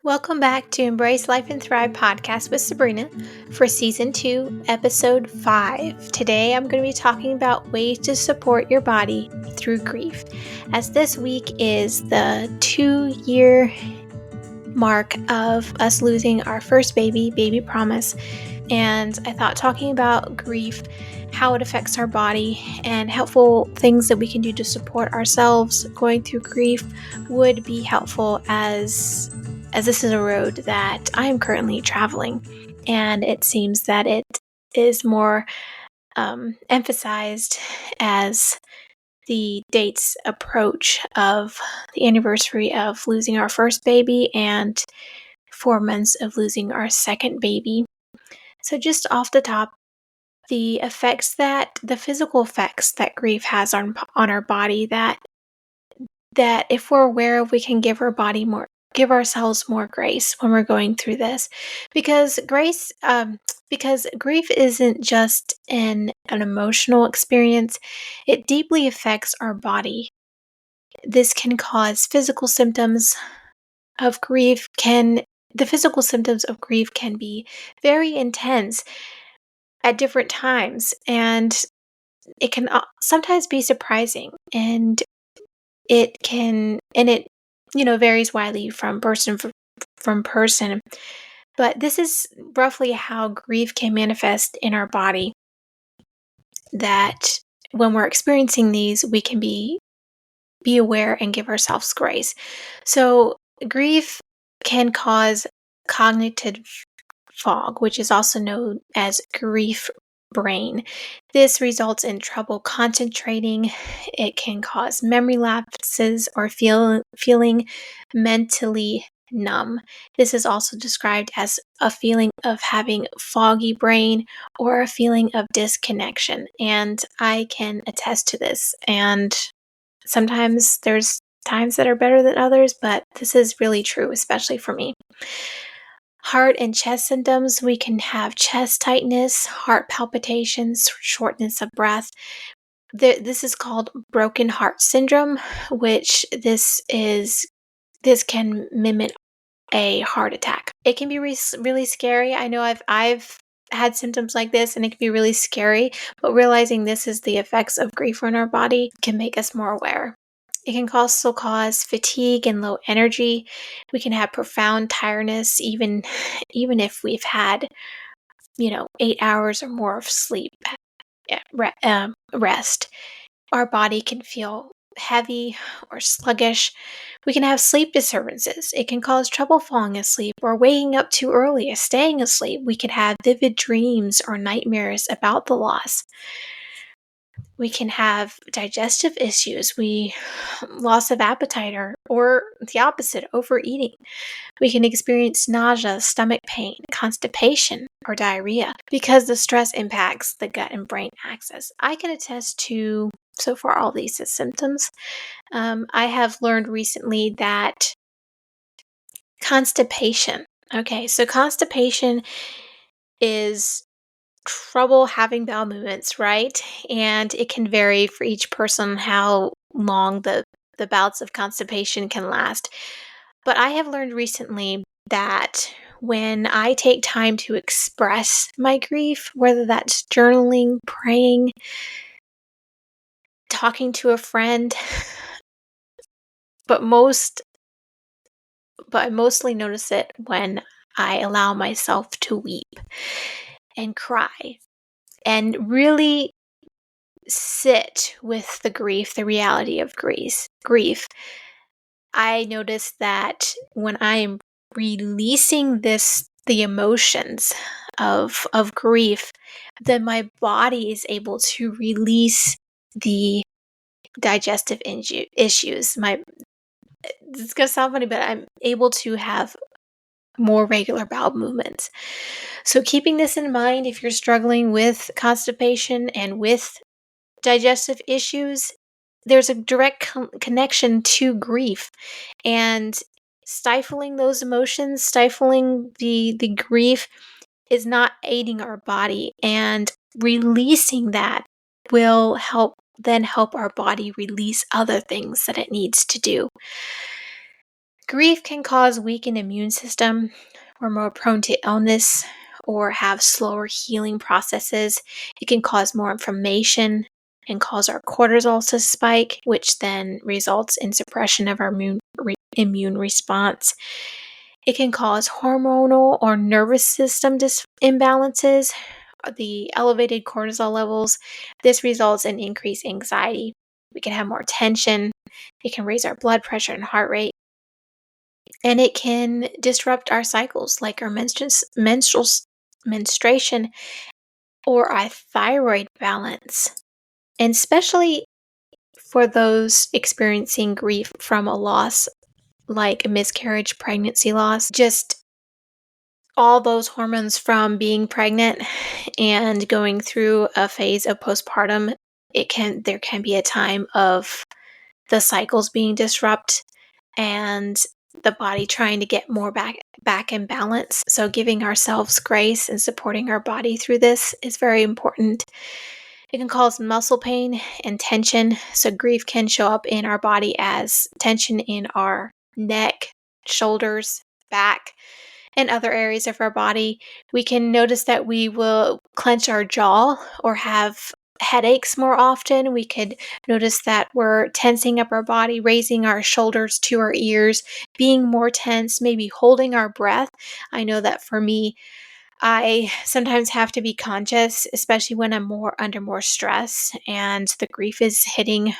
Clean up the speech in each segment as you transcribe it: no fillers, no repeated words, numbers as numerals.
Welcome back to Embrace Life and Thrive podcast with Sabrina for season 2, episode 5. Today I'm going to be talking about ways to support your body through grief, as this week is the 2-year mark of us losing our first baby Promise. And I thought talking about grief, how it affects our body, and helpful things that we can do to support ourselves going through grief would be helpful as this is a road that I am currently traveling, and it seems that it is more emphasized as the dates approach of the anniversary of losing our first baby and 4 months of losing our second baby. So just off the top, the physical effects that grief has on our body, that if we're aware of, we can give ourselves more grace when we're going through this, because grief isn't just an emotional experience. It deeply affects our body. This can cause physical symptoms of grief. The physical symptoms of grief can be very intense at different times, and it can sometimes be surprising, and it varies widely from person. But this is roughly how grief can manifest in our body, that when we're experiencing these, we can be aware and give ourselves grace. So grief can cause cognitive fog, which is also known as grief brain. This results in trouble concentrating. It can cause memory lapses or feeling mentally numb. This is also described as a feeling of having foggy brain or a feeling of disconnection. And I can attest to this. And sometimes there's times that are better than others, but this is really true, especially for me. Heart and chest symptoms: we can have chest tightness, heart palpitations, shortness of breath. This is called broken heart syndrome, which this can mimic a heart attack. It can be really scary. I know I've had symptoms like this, and it can be really scary, but realizing this is the effects of grief on our body can make us more aware. It can also cause fatigue and low energy. We can have profound tiredness, even if we've had 8 hours or more of sleep, rest. Our body can feel heavy or sluggish. We can have sleep disturbances. It can cause trouble falling asleep or waking up too early or staying asleep. We could have vivid dreams or nightmares about the loss. We can have digestive issues, loss of appetite, or the opposite, overeating. We can experience nausea, stomach pain, constipation, or diarrhea because the stress impacts the gut and brain axis. I can attest to, so far, all these symptoms. I have learned recently that constipation. Okay, so constipation is trouble having bowel movements, right? And it can vary for each person how long the bouts of constipation can last. But I have learned recently that when I take time to express my grief, whether that's journaling, praying, talking to a friend, but I mostly notice it when I allow myself to weep and cry and really sit with the reality of grief. I notice that when I am releasing the emotions of grief, then my body is able to release the digestive issues. It's gonna sound funny, but I'm able to have more regular bowel movements. So keeping this in mind, if you're struggling with constipation and with digestive issues, there's a direct connection to grief, and stifling those emotions, stifling the grief, is not aiding our body, and releasing that will help our body release other things that it needs to do. Grief can cause weakened immune system. We're more prone to illness or have slower healing processes. It can cause more inflammation and cause our cortisol to spike, which then results in suppression of our immune response. It can cause hormonal or nervous system imbalances, the elevated cortisol levels. This results in increased anxiety. We can have more tension. It can raise our blood pressure and heart rate. And it can disrupt our cycles, like our menstruation or our thyroid balance. And especially for those experiencing grief from a loss like a miscarriage, pregnancy loss, just all those hormones from being pregnant and going through a phase of postpartum, there can be a time of the cycles being disrupted and the body trying to get more back in balance. So giving ourselves grace and supporting our body through this is very important. It can cause muscle pain and tension. So grief can show up in our body as tension in our neck, shoulders, back, and other areas of our body. We can notice that we will clench our jaw or have headaches more often. We could notice that we're tensing up our body, raising our shoulders to our ears, being more tense, maybe holding our breath. I know that for me, I sometimes have to be conscious, especially when I'm under more stress and the grief is hitting.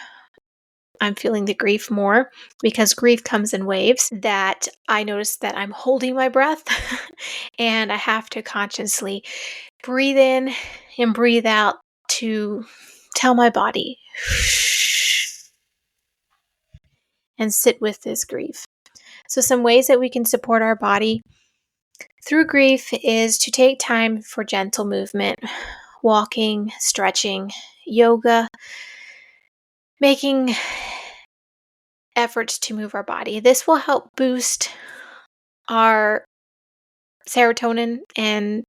I'm feeling the grief more because grief comes in waves, that I notice that I'm holding my breath and I have to consciously breathe in and breathe out to tell my body and sit with this grief. So some ways that we can support our body through grief is to take time for gentle movement, walking, stretching, yoga, making efforts to move our body. This will help boost our serotonin and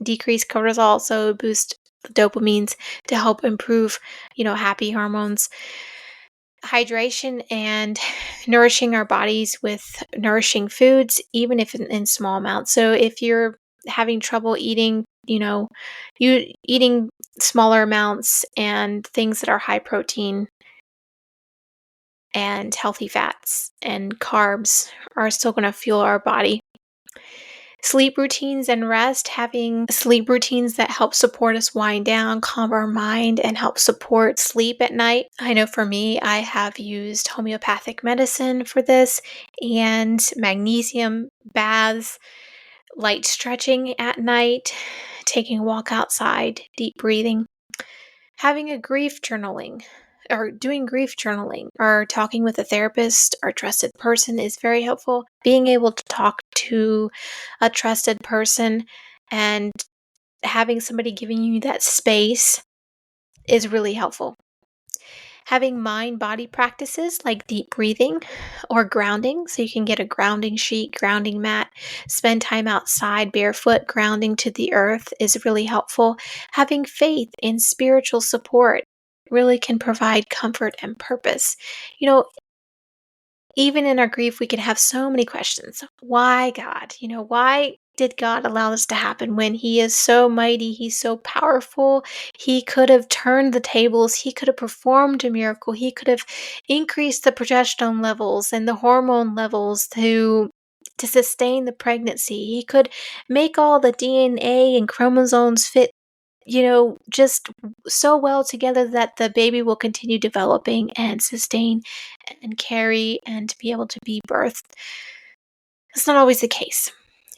decrease cortisol, so boost the dopamines to help improve, happy hormones. Hydration and nourishing our bodies with nourishing foods, even if in small amounts. So if you're having trouble eating, you eating smaller amounts and things that are high protein and healthy fats and carbs are still going to fuel our body. Sleep routines and rest, having sleep routines that help support us wind down, calm our mind, and help support sleep at night. I know for me, I have used homeopathic medicine for this and magnesium baths, light stretching at night, taking a walk outside, deep breathing. Having a grief journaling or doing grief journaling or talking with a therapist or trusted person is very helpful. Being able to talk to a trusted person and having somebody giving you that space is really helpful. Having mind body practices like deep breathing or grounding, so you can get a grounding sheet, grounding mat, spend time outside barefoot, grounding to the earth is really helpful. Having faith in spiritual support really can provide comfort and purpose. Even in our grief, we can have so many questions. Why God? Why did God allow this to happen when He is so mighty? He's so powerful. He could have turned the tables. He could have performed a miracle. He could have increased the progesterone levels and the hormone levels to sustain the pregnancy. He could make all the DNA and chromosomes fit just so well together that the baby will continue developing and sustain and carry and be able to be birthed. That's not always the case.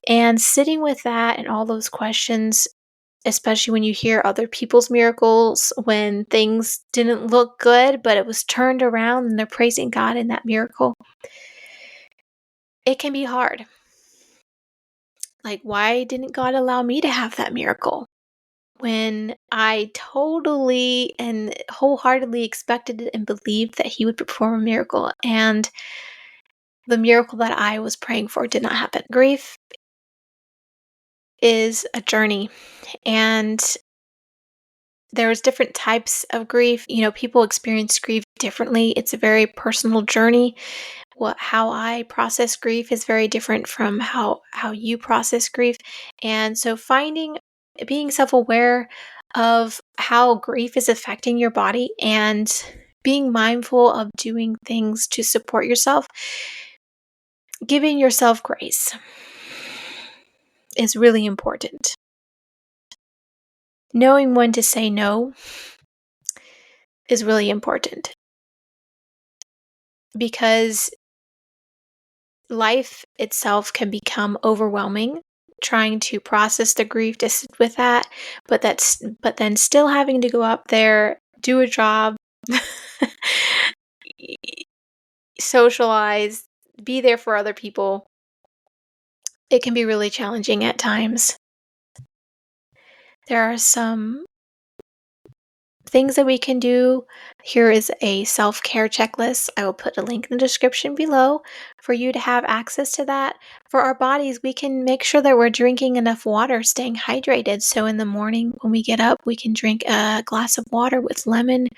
And sitting with that and all those questions, especially when you hear other people's miracles, when things didn't look good, but it was turned around and they're praising God in that miracle, it can be hard. Like, why didn't God allow me to have that miracle? When I totally and wholeheartedly expected and believed that He would perform a miracle, and the miracle that I was praying for did not happen. Grief is a journey, and there's different types of grief. People experience grief differently. It's a very personal journey. how I process grief is very different from how you process grief. And so being self-aware of how grief is affecting your body and being mindful of doing things to support yourself, giving yourself grace is really important. Knowing when to say no is really important because life itself can become overwhelming trying to process the grief to sit with that, but then still having to go up there, do a job, socialize, be there for other people. It can be really challenging at times. There are some things that we can do. Here is a self care checklist. I will put a link in the description below for you to have access to that. For our bodies, we can make sure that we're drinking enough water, staying hydrated. So in the morning when we get up, we can drink a glass of water with lemon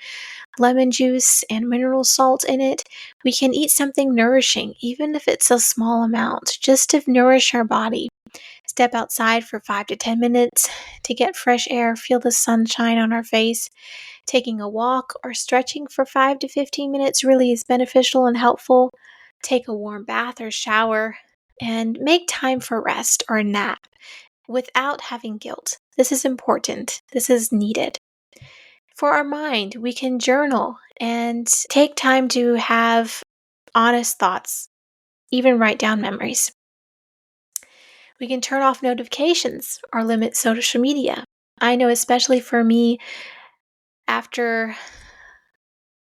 juice and mineral salt in it. We can eat something nourishing, even if it's a small amount, just to nourish our body. Step outside for 5 to 10 minutes to get fresh air, feel the sunshine on our face. Taking a walk or stretching for 5 to 15 minutes really is beneficial and helpful. Take a warm bath or shower and make time for rest or a nap without having guilt. This is important. This is needed. For our mind, we can journal and take time to have honest thoughts, even write down memories. We can turn off notifications or limit social media. I know, especially for me, after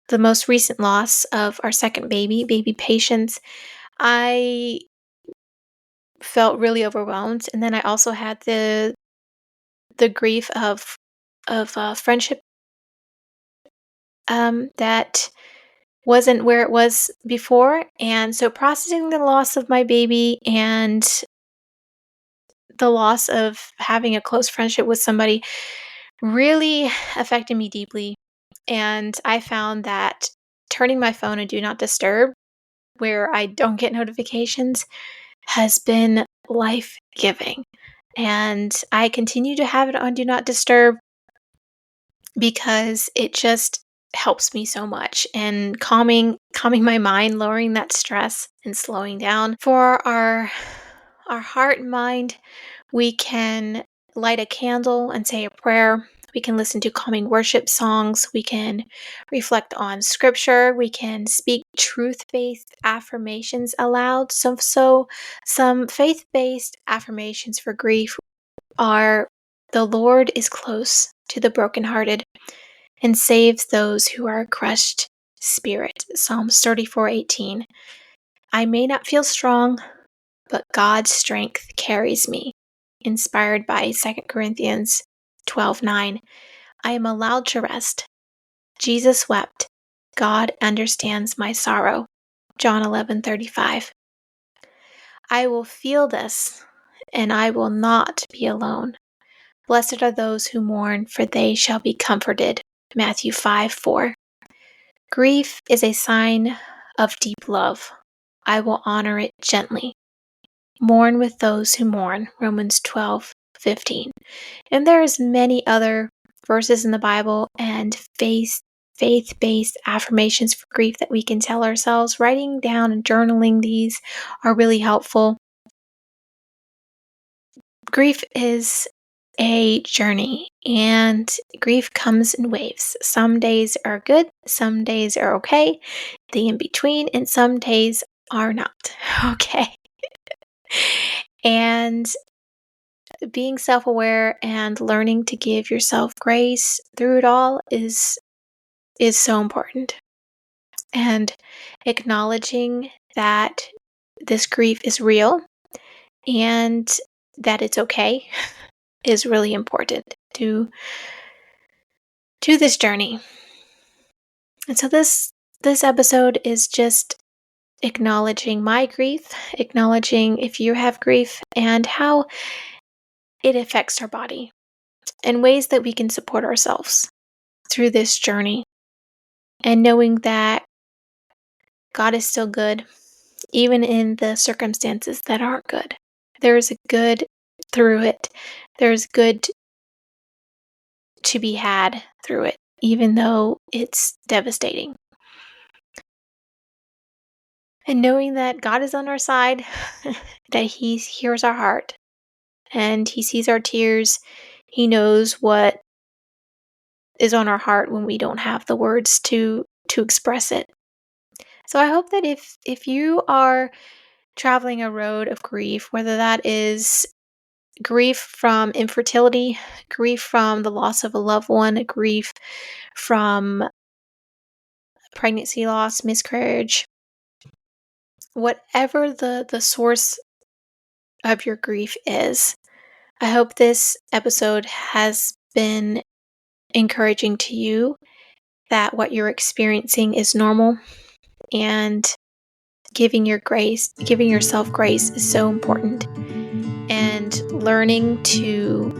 the most recent loss of our second baby, baby Patience, I felt really overwhelmed. And then I also had the grief of friendship that wasn't where it was before. And so processing the loss of my baby and the loss of having a close friendship with somebody really affected me deeply. And I found that turning my phone on Do Not Disturb, where I don't get notifications, has been life giving. And I continue to have it on Do Not Disturb because it just helps me so much and calming my mind, lowering that stress and slowing down. For our heart and mind, we can light a candle and say a prayer. We can listen to calming worship songs. We can reflect on scripture. We can speak truth-based affirmations aloud. So some faith-based affirmations for grief are: the Lord is close to the brokenhearted and saves those who are crushed spirit. Psalms 34:18. I may not feel strong, but God's strength carries me. Inspired by 2 Corinthians 12:9. I am allowed to rest. Jesus wept. God understands my sorrow. John 11:35. I will feel this, and I will not be alone. Blessed are those who mourn, for they shall be comforted. Matthew 5:4. Grief is a sign of deep love. I will honor it gently. Mourn with those who mourn. Romans 12:15. And there's many other verses in the Bible and faith-based affirmations for grief that we can tell ourselves. Writing down and journaling these are really helpful. Grief is a journey, and grief comes in waves. Some days are good, some days are okay, the in between, and some days are not okay. And being self-aware and learning to give yourself grace through it all is so important. And acknowledging that this grief is real and that it's okay is really important to this journey. And so this episode is just acknowledging my grief, acknowledging if you have grief and how it affects our body and ways that we can support ourselves through this journey, and knowing that God is still good even in the circumstances that aren't good. There is a good through it. There's good to be had through it, even though it's devastating. And knowing that God is on our side, that He hears our heart and He sees our tears, He knows what is on our heart when we don't have the words to express it. So I hope that if you are traveling a road of grief, whether that is grief from infertility, grief from the loss of a loved one, grief from pregnancy loss, miscarriage, whatever the source of your grief is, I hope this episode has been encouraging to you that what you're experiencing is normal, and giving yourself grace is so important, and learning to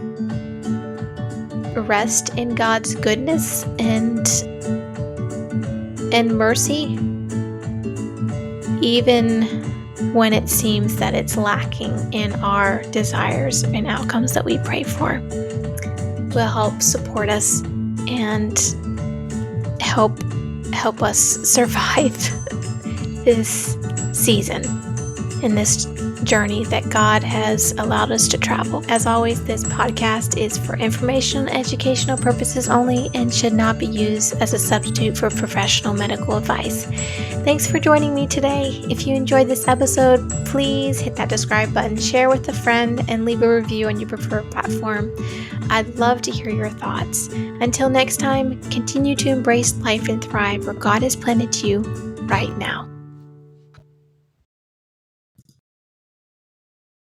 rest in God's goodness and mercy, even when it seems that it's lacking in our desires and outcomes that we pray for, will help support us and help us survive this season and this journey that God has allowed us to travel. As always, this podcast is for informational and educational purposes only and should not be used as a substitute for professional medical advice. Thanks for joining me today. If you enjoyed this episode, please hit that subscribe button, share with a friend, and leave a review on your preferred platform. I'd love to hear your thoughts. Until next time, continue to embrace life and thrive where God has planted you right now.